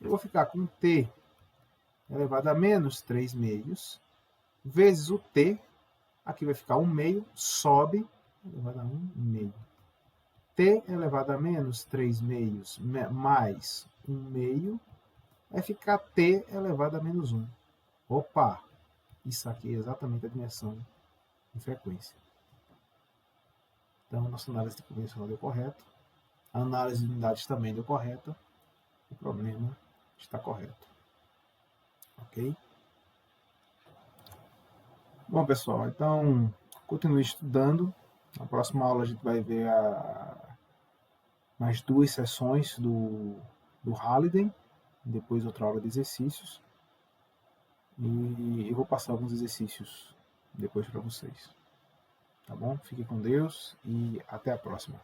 eu vou ficar com T elevado a menos 3 meios, vezes o T, aqui vai ficar 1 meio, sobe, elevado a 1 meio. T elevado a menos 3 meios mais 1 meio, vai ficar T elevado a menos 1. Opa! Isso aqui é exatamente a dimensão de frequência. Então, nossa análise convencional deu correto. A análise de unidades também deu correta. O problema está correto. Ok? Bom, pessoal, então continue estudando. Na próxima aula a gente vai ver mais 2 sessões do Halliday, depois outra aula de exercícios. E eu vou passar alguns exercícios depois para vocês. Tá bom? Fique com Deus e até a próxima.